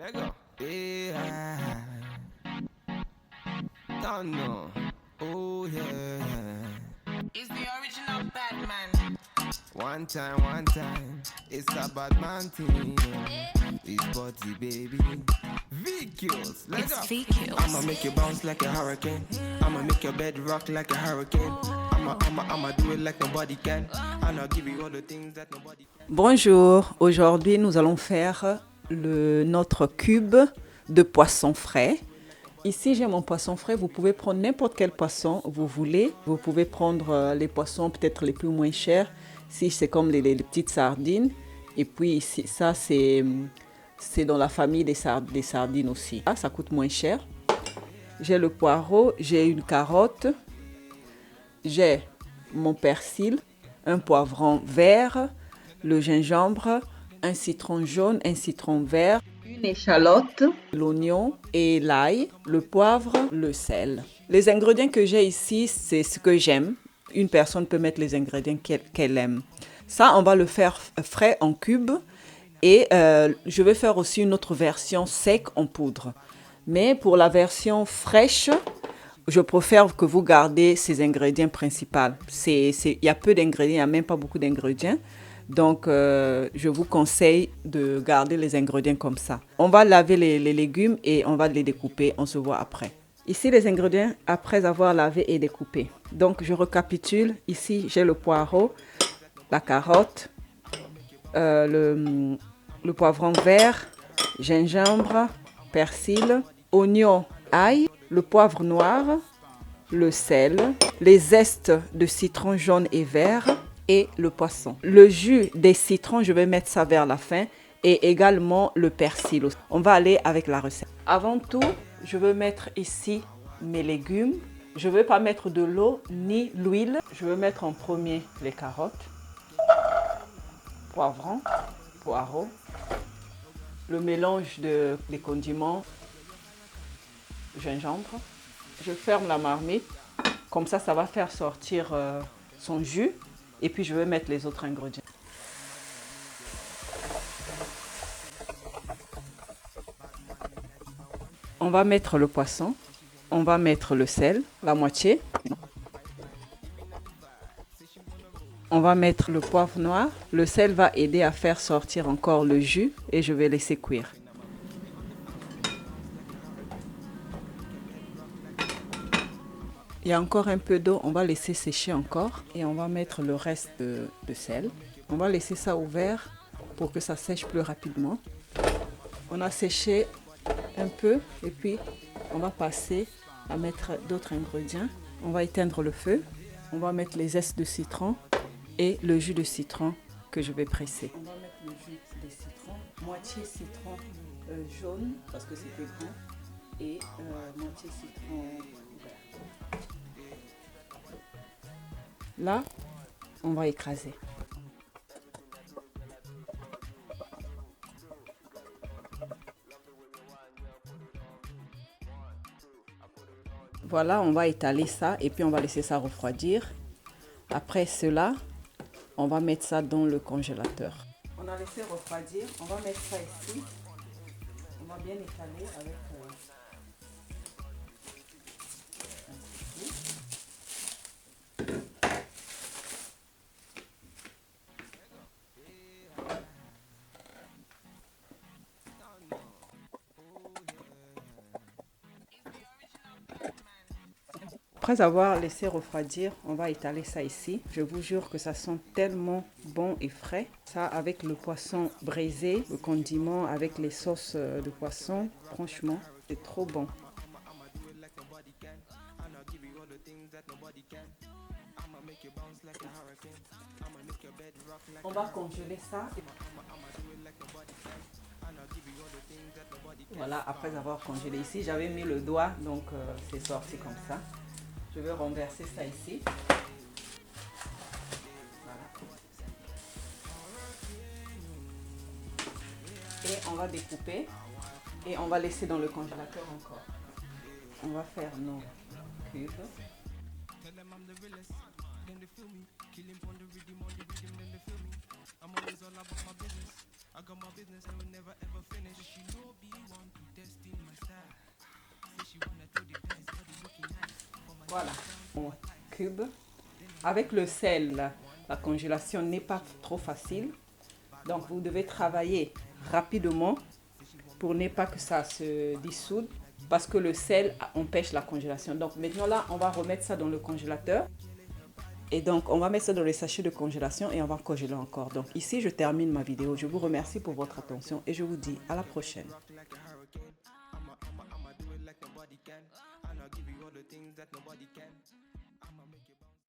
Let go. Yeah. Don't know. Oh yeah. It's the original Batman. One time. It's a bad man thing. It's body baby. VQs. Let's go. I'ma make you bounce like a hurricane. I'ma make your bed rock like a hurricane. I'ma do it like nobody can. And I'll give you all the things that nobody can. Bonjour, aujourd'hui nous allons faire notre cube de poisson frais. Ici j'ai mon poisson frais, vous pouvez prendre n'importe quel poisson vous voulez. Vous pouvez prendre les poissons peut-être les plus moins chers, si c'est comme les petites sardines. Et puis ici, ça c'est dans la famille des sardines aussi. Ça coûte moins cher. J'ai le poireau, j'ai une carotte, j'ai mon persil, un poivron vert, le gingembre, un citron jaune, un citron vert, une échalote, l'oignon et l'ail, le poivre, le sel. Les ingrédients que j'ai ici, c'est ce que j'aime. Une personne peut mettre les ingrédients qu'elle aime. Ça, on va le faire frais en cubes et je vais faire aussi une autre version sec en poudre. Mais pour la fraîche, je préfère que vous gardez ces ingrédients principaux. Il y a peu d'ingrédients, il n'y a même pas beaucoup d'ingrédients. Donc, je vous conseille de garder les ingrédients comme ça. On va laver les légumes et on va les découper. On se voit après. Ici, les ingrédients après avoir lavé et découpé. Donc, je récapitule. Ici, j'ai le poireau, la carotte, le poivron vert, gingembre, persil, oignon, ail, le poivre noir, le sel, les zestes de citron jaune et vert et le poisson. Le jus des citrons, je vais mettre ça vers la fin et également le persil. On va aller avec la recette. Avant tout, je vais mettre ici mes légumes. Je ne vais pas mettre de l'eau ni l'huile. Je vais mettre en premier les carottes, poivrons, poireaux, le mélange des condiments, gingembre. Je ferme la marmite, comme ça va faire sortir son jus et puis je vais mettre les autres ingrédients. On va mettre le poisson, on va mettre le sel, la moitié. On va mettre le poivre noir. Le sel va aider à faire sortir encore le jus et je vais laisser cuire. Il y a encore un peu d'eau, on va laisser sécher encore et on va mettre le reste de sel. On va laisser ça ouvert pour que ça sèche plus rapidement. On a séché un peu et puis on va passer à mettre d'autres ingrédients. On va éteindre le feu. On va mettre les zestes de citron et le jus de citron que je vais presser. On va mettre le jus de citron, moitié citron jaune parce que c'était bon et moitié citron vert. Là, on va écraser. Voilà, on va étaler ça et puis on va laisser ça refroidir. Après cela, on va mettre ça dans le congélateur. On a laissé refroidir, on va mettre ça ici. On va bien étaler avec Après avoir laissé refroidir, on va étaler ça ici. Je vous jure que ça sent tellement bon et frais. Ça avec le poisson braisé, le condiment avec les sauces de poisson. Franchement, c'est trop bon. On va congeler ça. Voilà, après avoir congelé ici, j'avais mis le doigt, donc c'est sorti comme ça. Je vais renverser ça ici. Voilà. Et on va découper et on va laisser dans le congélateur encore. On va faire nos cubes. Voilà, mon cube. Avec le sel, la congélation n'est pas trop facile. Donc, vous devez travailler rapidement pour ne pas que ça se dissoude parce que le sel empêche la congélation. Donc, maintenant là, on va remettre ça dans le congélateur. Et donc, on va mettre ça dans les sachets de congélation et on va congeler encore. Donc, ici, je termine ma vidéo. Je vous remercie pour votre attention et je vous dis à la prochaine. I'ma give you all the things that nobody can. I'ma make you